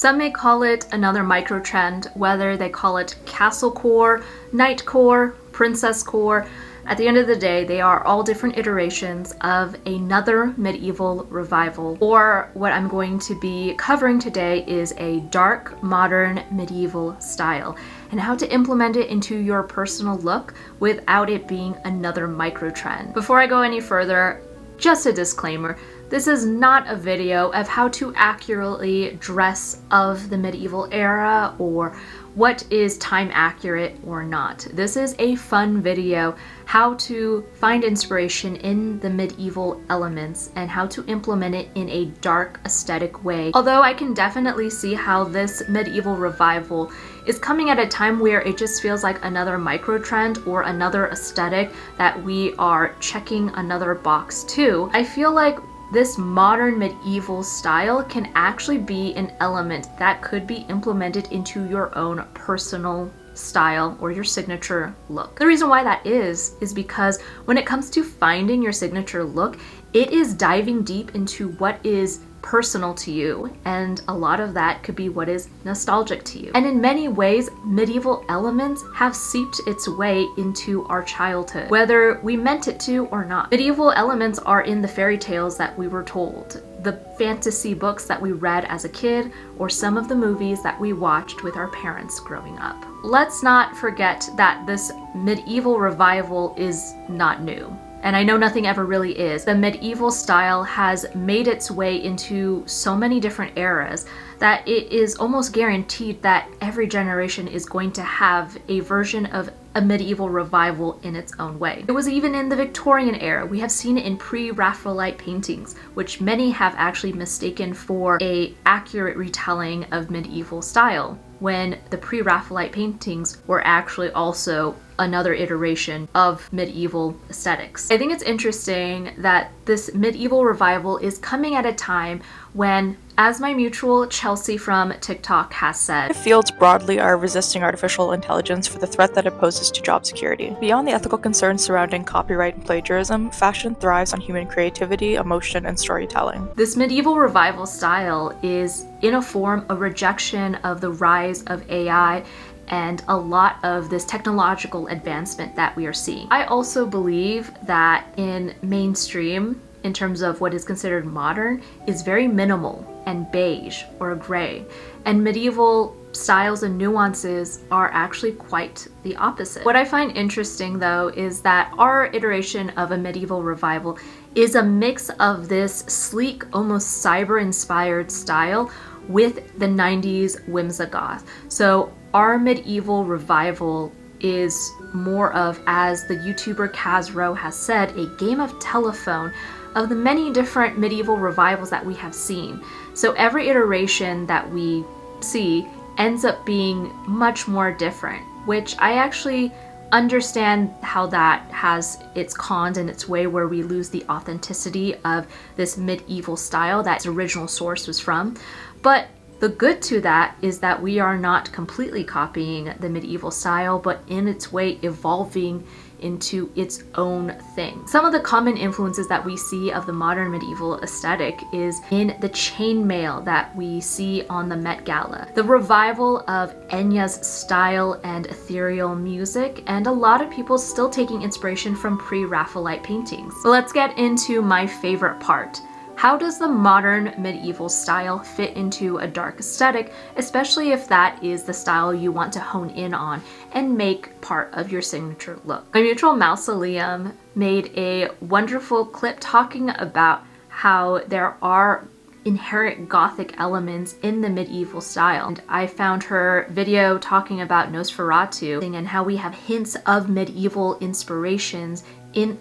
Some may call it another microtrend, whether they call it Castlecore, Knightcore, Princesscore. At the end of the day, they are all different iterations of another medieval revival, or what I'm going to be covering today is a dark, modern, medieval style, and how to implement it into your personal look without it being another microtrend. Before I go any further, just a disclaimer. This is not a video of how to accurately dress of the medieval era or what is time accurate or not. This is a fun video how to find inspiration in the medieval elements and how to implement it in a dark aesthetic way. Although I can definitely see how this medieval revival is coming at a time where it just feels like another microtrend or another aesthetic that we are checking another box to. I feel like this modern medieval style can actually be an element that could be implemented into your own personal style or your signature look. The reason why that is because when it comes to finding your signature look, it is diving deep into what is personal to you, and a lot of that could be what is nostalgic to you. And in many ways, medieval elements have seeped its way into our childhood, whether we meant it to or not. Medieval elements are in the fairy tales that we were told, the fantasy books that we read as a kid, or some of the movies that we watched with our parents growing up. Let's not forget that this medieval revival is not new. And I know nothing ever really is. The medieval style has made its way into so many different eras that it is almost guaranteed that every generation is going to have a version of a medieval revival in its own way. It was even in the Victorian era. We have seen it in pre-Raphaelite paintings, which many have actually mistaken for an accurate retelling of medieval style, when the pre-Raphaelite paintings were actually also another iteration of medieval aesthetics. I think it's interesting that this medieval revival is coming at a time when, as my mutual Chelsea from TikTok has said, fields broadly are resisting artificial intelligence for the threat that it poses to job security. Beyond the ethical concerns surrounding copyright and plagiarism, fashion thrives on human creativity, emotion, and storytelling. This medieval revival style is, in a form, a rejection of the rise of AI and a lot of this technological advancement that we are seeing. I also believe that in mainstream, in terms of what is considered modern, is very minimal and beige or gray. And medieval styles and nuances are actually quite the opposite. What I find interesting though is that our iteration of a medieval revival is a mix of this sleek, almost cyber-inspired style with the 90s whimsigoth. So our medieval revival is more of, as the YouTuber Rowe has said, a game of telephone of the many different medieval revivals that we have seen. So every iteration that we see ends up being much more different, which I actually understand how that has its cons and its way where we lose the authenticity of this medieval style that its original source was from. But the good to that is that we are not completely copying the medieval style, but in its way evolving into its own thing. Some of the common influences that we see of the modern medieval aesthetic is in the chainmail that we see on the Met Gala, the revival of Enya's style and ethereal music, and a lot of people still taking inspiration from pre-Raphaelite paintings. So let's get into my favorite part. How does the modern medieval style fit into a dark aesthetic, especially if that is the style you want to hone in on and make part of your signature look? My mutual Mausoleum made a wonderful clip talking about how there are inherent gothic elements in the medieval style. And I found her video talking about Nosferatu and how we have hints of medieval inspirations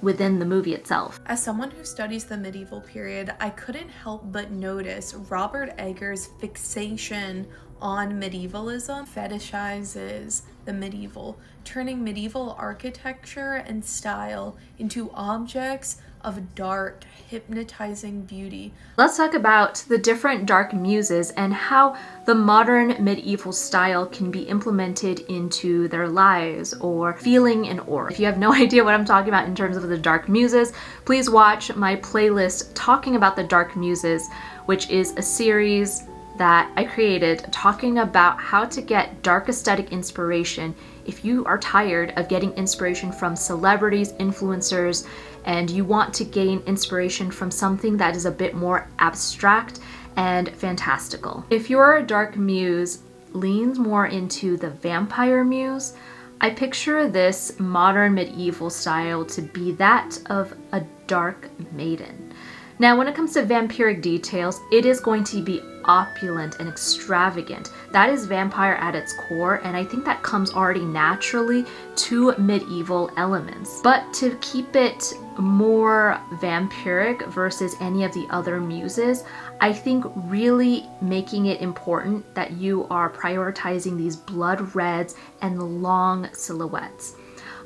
within the movie itself. As someone who studies the medieval period, I couldn't help but notice Robert Eggers' fixation on medievalism fetishizes the medieval, turning medieval architecture and style into objects of dark, hypnotizing beauty. Let's talk about the different dark muses and how the modern medieval style can be implemented into their lives or feeling an aura. If you have no idea what I'm talking about in terms of the dark muses, please watch my playlist talking about the dark muses, which is a series that I created talking about how to get dark aesthetic inspiration if you are tired of getting inspiration from celebrities, influencers, and you want to gain inspiration from something that is a bit more abstract and fantastical. If your dark muse leans more into the vampire muse, I picture this modern medieval style to be that of a dark maiden. Now, when it comes to vampiric details, it is going to be opulent and extravagant. That is vampire at its core, and I think that comes already naturally to medieval elements. But to keep it more vampiric versus any of the other muses, I think really making it important that you are prioritizing these blood reds and long silhouettes.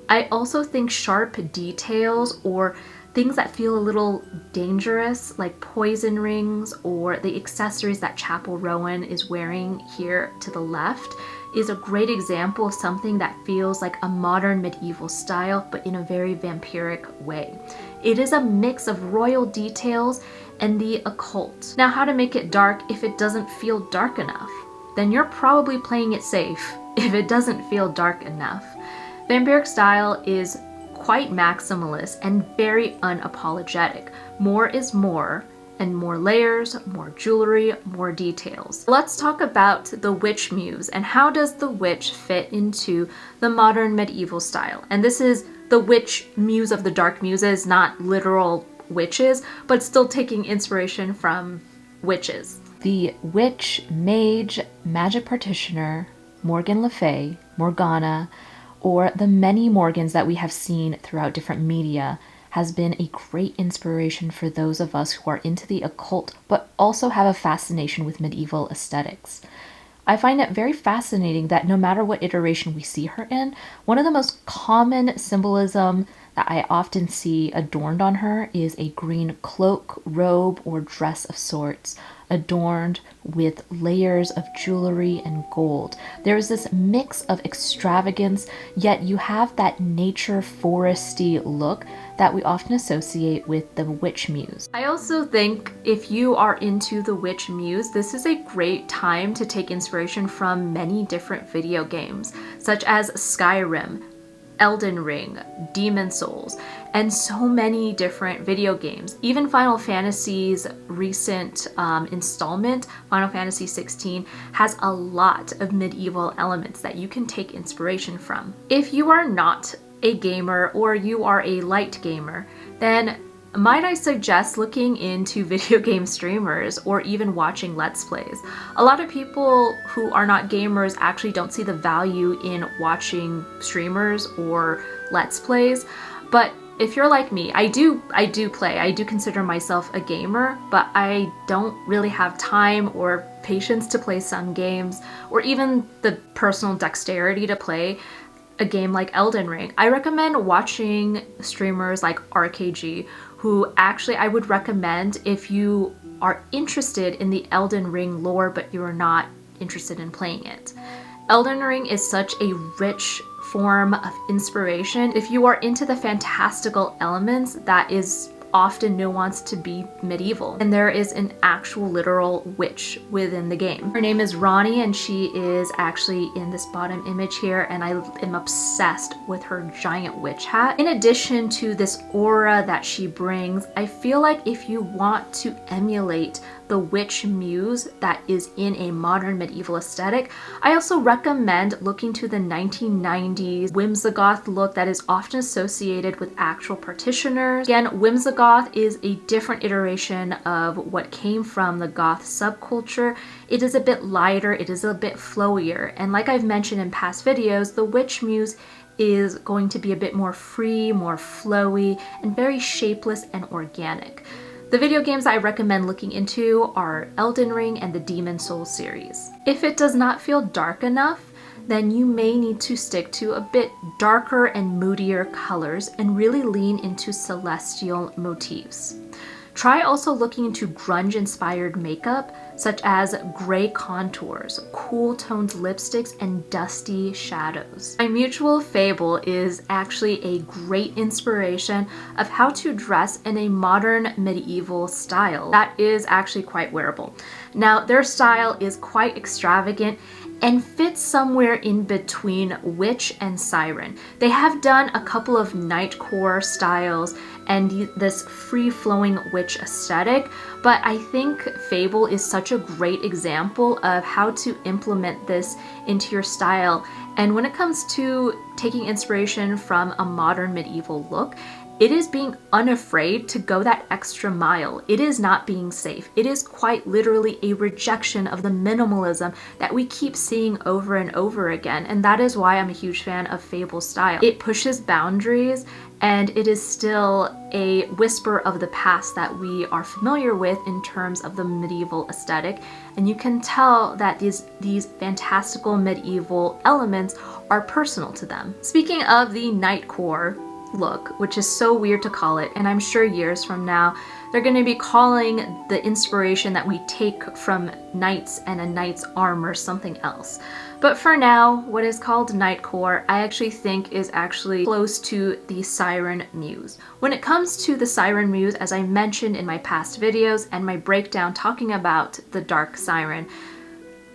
I also think sharp details or things that feel a little dangerous, like poison rings or the accessories that Chapel Rowan is wearing here to the left, is a great example of something that feels like a modern medieval style, but in a very vampiric way. It is a mix of royal details and the occult. Now, how to make it dark if it doesn't feel dark enough? Then you're probably playing it safe if it doesn't feel dark enough. Vampiric style is quite maximalist and very unapologetic. More is more, and more layers, more jewelry, more details. Let's talk about the witch muse and how does the witch fit into the modern medieval style. And this is the witch muse of the dark muses, not literal witches, but still taking inspiration from witches. The witch, mage, magic practitioner, Morgan Le Fay, Morgana, or the many Morgans that we have seen throughout different media has been a great inspiration for those of us who are into the occult but also have a fascination with medieval aesthetics. I find it very fascinating that no matter what iteration we see her in, one of the most common symbolism that I often see adorned on her is a green cloak, robe, or dress of sorts, adorned with layers of jewelry and gold. There is this mix of extravagance, yet you have that nature foresty look that we often associate with the witch muse. I also think if you are into the witch muse, this is a great time to take inspiration from many different video games, such as Skyrim, Elden Ring, Demon Souls, and so many different video games. Even Final Fantasy's recent installment, Final Fantasy 16, has a lot of medieval elements that you can take inspiration from. If you are not a gamer or you are a light gamer, then might I suggest looking into video game streamers or even watching Let's Plays. A lot of people who are not gamers actually don't see the value in watching streamers or Let's Plays, but if you're like me, I do play. I do consider myself a gamer, but I don't really have time or patience to play some games or even the personal dexterity to play a game like Elden Ring. I recommend watching streamers like RKG, who actually I would recommend if you are interested in the Elden Ring lore but you are not interested in playing it. Elden Ring is such a rich form of inspiration. If you are into the fantastical elements, that is often nuanced to be medieval. And there is an actual literal witch within the game. Her name is Ronnie and she is actually in this bottom image here, and I am obsessed with her giant witch hat. In addition to this aura that she brings, I feel like if you want to emulate the witch muse that is in a modern medieval aesthetic, I also recommend looking to the 1990s Whimsigoth look that is often associated with actual practitioners. Again, Whimsigoth is a different iteration of what came from the goth subculture. It is a bit lighter, it is a bit flowier, and like I've mentioned in past videos, the witch muse is going to be a bit more free, more flowy, and very shapeless and organic. The video games I recommend looking into are Elden Ring and the Demon Souls series. If it does not feel dark enough, then you may need to stick to a bit darker and moodier colors and really lean into celestial motifs. Try also looking into grunge-inspired makeup, such as gray contours, cool toned lipsticks, and dusty shadows. My mutual Fable is actually a great inspiration of how to dress in a modern medieval style that is actually quite wearable. Now, their style is quite extravagant and fits somewhere in between witch and siren. They have done a couple of Knightcore styles and this free-flowing witch aesthetic, but I think Fable is such a great example of how to implement this into your style. And when it comes to taking inspiration from a modern medieval look, it is being unafraid to go that extra mile. It is not being safe. It is quite literally a rejection of the minimalism that we keep seeing over and over again. And that is why I'm a huge fan of Fable's style. It pushes boundaries, and it is still a whisper of the past that we are familiar with in terms of the medieval aesthetic. And you can tell that these fantastical medieval elements are personal to them. Speaking of the Knightcore look, which is so weird to call it, and I'm sure years from now they're going to be calling the inspiration that we take from knights and a knight's armor something else. But for now, what is called Knightcore, I actually think is actually close to the Siren Muse. When it comes to the Siren Muse, as I mentioned in my past videos and my breakdown talking about the Dark Siren,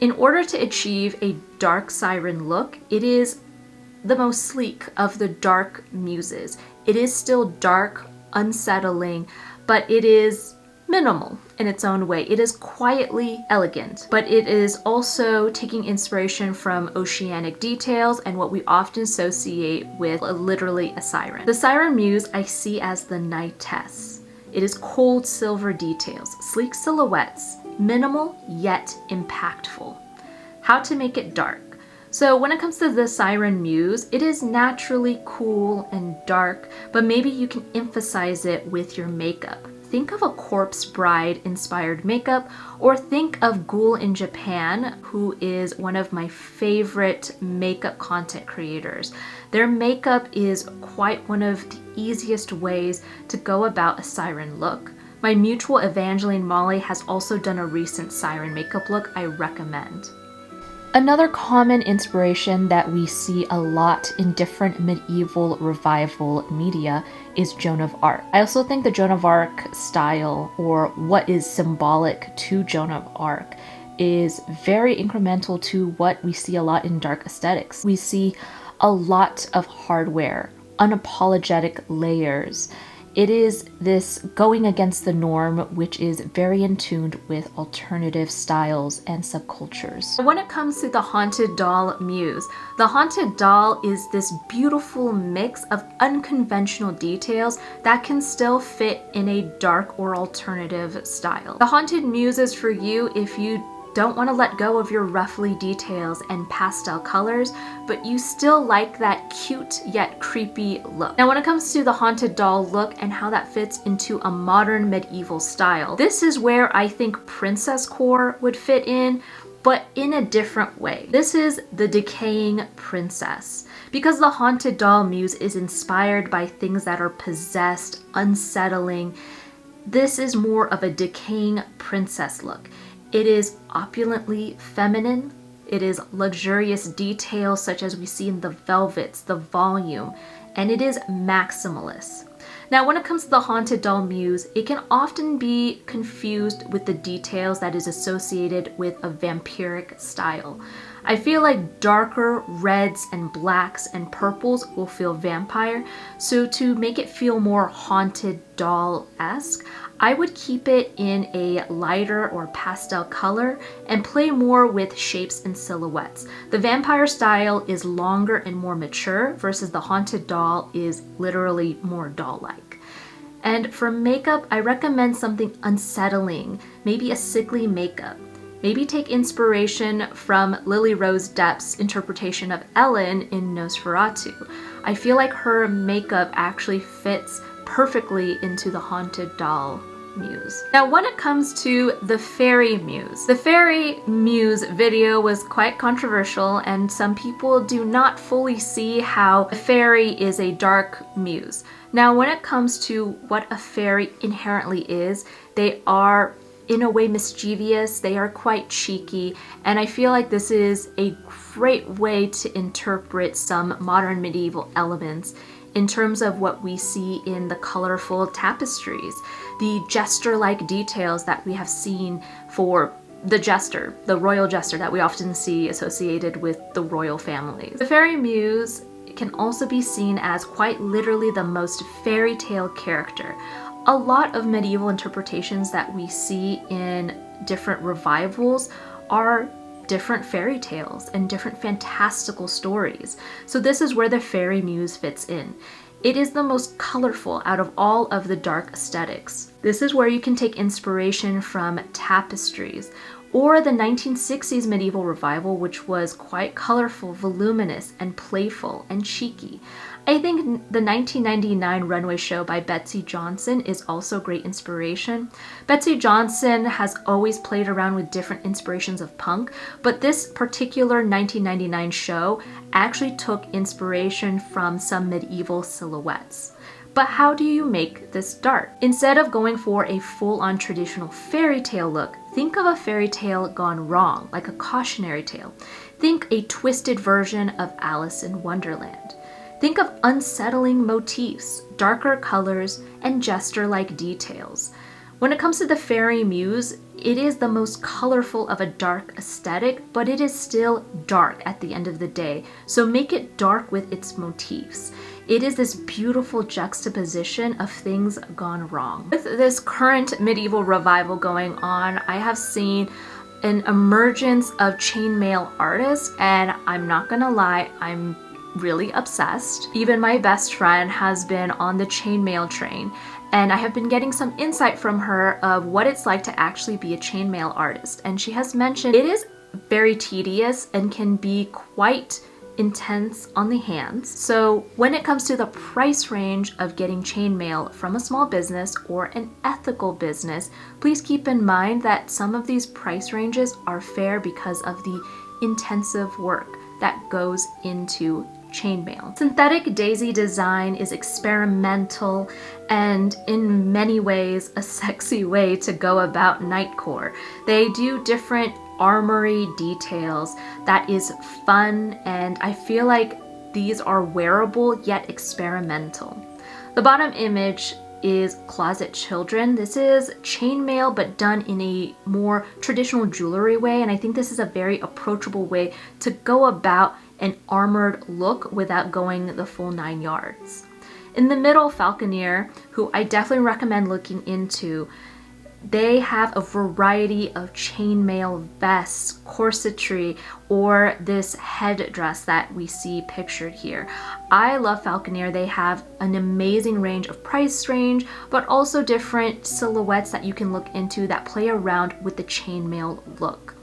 in order to achieve a Dark Siren look, it is the most sleek of the dark muses. It is still dark, unsettling, but it is minimal in its own way. It is quietly elegant, but it is also taking inspiration from oceanic details and what we often associate with literally a siren. The Siren Muse I see as the knightess. It is cold silver details, sleek silhouettes, minimal yet impactful. How to make it dark. So when it comes to the Siren Muse, it is naturally cool and dark, but maybe you can emphasize it with your makeup. Think of a corpse bride inspired makeup, or think of Ghoul in Japan, who is one of my favorite makeup content creators. Their makeup is quite one of the easiest ways to go about a siren look. My mutual Evangeline Molly has also done a recent siren makeup look I recommend. Another common inspiration that we see a lot in different medieval revival media is Joan of Arc. I also think the Joan of Arc style, or what is symbolic to Joan of Arc, is very incremental to what we see a lot in dark aesthetics. We see a lot of hardware, unapologetic layers. It is this going against the norm, which is very in tune with alternative styles and subcultures. When it comes to the Haunted Doll Muse, the Haunted Doll is this beautiful mix of unconventional details that can still fit in a dark or alternative style. The Haunted Muse is for you if you don't want to let go of your roughly details and pastel colors, but you still like that cute yet creepy look. Now, when it comes to the Haunted Doll look and how that fits into a modern medieval style, this is where I think Princesscore would fit in, but in a different way. This is the decaying princess. Because the Haunted Doll Muse is inspired by things that are possessed, unsettling, this is more of a decaying princess look. It is opulently feminine. It is luxurious details such as we see in the velvets, the volume, and it is maximalist. Now, when it comes to the Haunted Doll Muse, it can often be confused with the details that is associated with a vampiric style. I feel like darker reds and blacks and purples will feel vampire, so to make it feel more haunted doll-esque, I would keep it in a lighter or pastel color and play more with shapes and silhouettes. The vampire style is longer and more mature versus the haunted doll is literally more doll-like. And for makeup, I recommend something unsettling, maybe a sickly makeup. Maybe take inspiration from Lily Rose Depp's interpretation of Ellen in Nosferatu. I feel like her makeup actually fits perfectly into the haunted doll Muse. Now when it comes to the Fairy Muse, the Fairy Muse video was quite controversial, and some people do not fully see how a fairy is a dark muse. Now when it comes to what a fairy inherently is, they are in a way mischievous, they are quite cheeky, and I feel like this is a great way to interpret some modern medieval elements in terms of what we see in the colorful tapestries, the jester-like details that we have seen for the jester, the royal jester that we often see associated with the royal families. The Fairy Muse can also be seen as quite literally the most fairy tale character. A lot of medieval interpretations that we see in different revivals are different fairy tales and different fantastical stories. So this is where the Fairy Muse fits in. It is the most colorful out of all of the dark aesthetics. This is where you can take inspiration from tapestries, or the 1960s medieval revival, which was quite colorful, voluminous, and playful and cheeky. I think the 1999 runway show by Betsy Johnson is also great inspiration. Betsy Johnson has always played around with different inspirations of punk, but this particular 1999 show actually took inspiration from some medieval silhouettes. But how do you make this dark? Instead of going for a full-on traditional fairy tale look, think of a fairy tale gone wrong, like a cautionary tale. Think a twisted version of Alice in Wonderland. Think of unsettling motifs, darker colors, and jester-like details. When it comes to the Fairy Muse, it is the most colorful of a dark aesthetic, but it is still dark at the end of the day, so make it dark with its motifs. It is this beautiful juxtaposition of things gone wrong. With this current medieval revival going on, I have seen an emergence of chainmail artists, and I'm not gonna lie, I'm really obsessed. Even my best friend has been on the chainmail train, and I have been getting some insight from her of what it's like to actually be a chainmail artist. And she has mentioned it is very tedious and can be quite intense on the hands. So when it comes to the price range of getting chainmail from a small business or an ethical business, please keep in mind that some of these price ranges are fair because of the intensive work that goes into chainmail. Synthetic daisy design is experimental and in many ways a sexy way to go about Knightcore. They do different armory details that is fun, and I feel like these are wearable yet experimental. The bottom image is Closet Children. This is chainmail but done in a more traditional jewelry way, and I think this is a very approachable way to go about an armored look without going the full 9 yards. In the middle, Falconeer, who I definitely recommend looking into, they have a variety of chainmail vests, corsetry, or this headdress that we see pictured here. I love Falconeer. They have an amazing range of price range, but also different silhouettes that you can look into that play around with the chainmail look.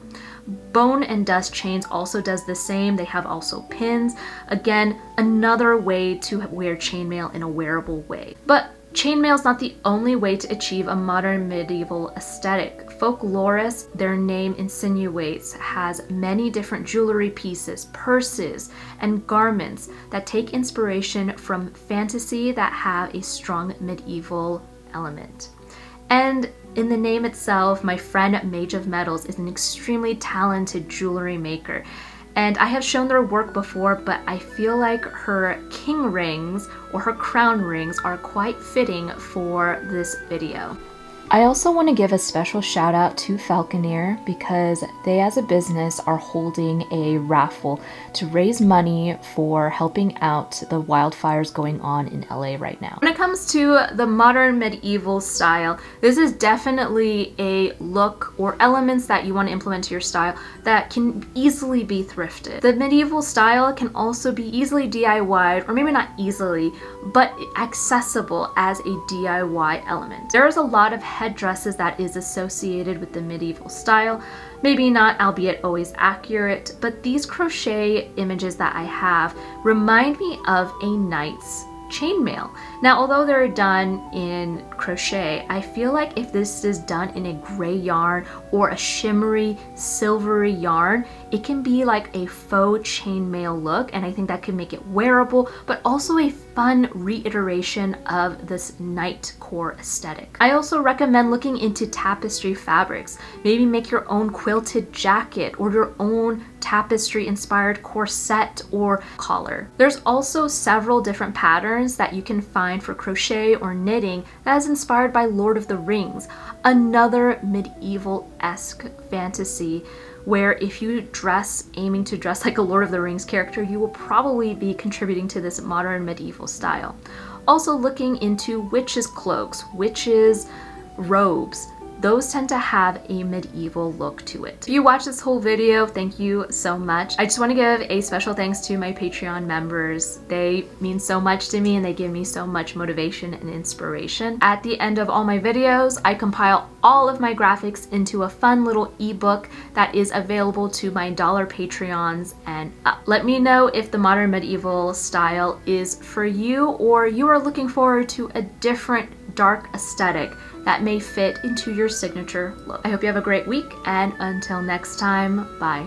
Bone and Dust Chains also does the same. They have also pins. Again, another way to wear chainmail in a wearable way. But chainmail is not the only way to achieve a modern medieval aesthetic. Folkloris, their name insinuates, has many different jewelry pieces, purses, and garments that take inspiration from fantasy that have a strong medieval element. And in the name itself, my friend Mage of Metals is an extremely talented jewelry maker. And I have shown their work before, but I feel like her king rings or her crown rings are quite fitting for this video. I also want to give a special shout out to Falconeer because they as a business are holding a raffle to raise money for helping out the wildfires going on in LA right now. When it comes to the modern medieval style, this is definitely a look or elements that you want to implement to your style that can easily be thrifted. The medieval style can also be easily DIY'd, or maybe not easily, but accessible as a DIY element. There's a lot of headdresses that is associated with the medieval style. Maybe not, albeit always accurate, but these crochet images that I have remind me of a knight's chainmail. Now, although they're done in crochet, I feel like if this is done in a gray yarn or a shimmery silvery yarn, it can be like a faux chainmail look, and I think that can make it wearable, but also a fun reiteration of this Knightcore aesthetic. I also recommend looking into tapestry fabrics. Maybe make your own quilted jacket or your own tapestry inspired corset or collar. There's also several different patterns that you can find for crochet or knitting that is inspired by Lord of the Rings, another medieval-esque fantasy where if you aiming to dress like a Lord of the Rings character, you will probably be contributing to this modern medieval style. Also looking into witches' cloaks, witches' robes. Those tend to have a medieval look to it. If you watched this whole video, thank you so much. I just want to give a special thanks to my Patreon members. They mean so much to me and they give me so much motivation and inspiration. At the end of all my videos, I compile all of my graphics into a fun little ebook that is available to my dollar Patreons. And let me know if the modern medieval style is for you, or you are looking forward to a different dark aesthetic that may fit into your signature look. I hope you have a great week, and until next time, bye.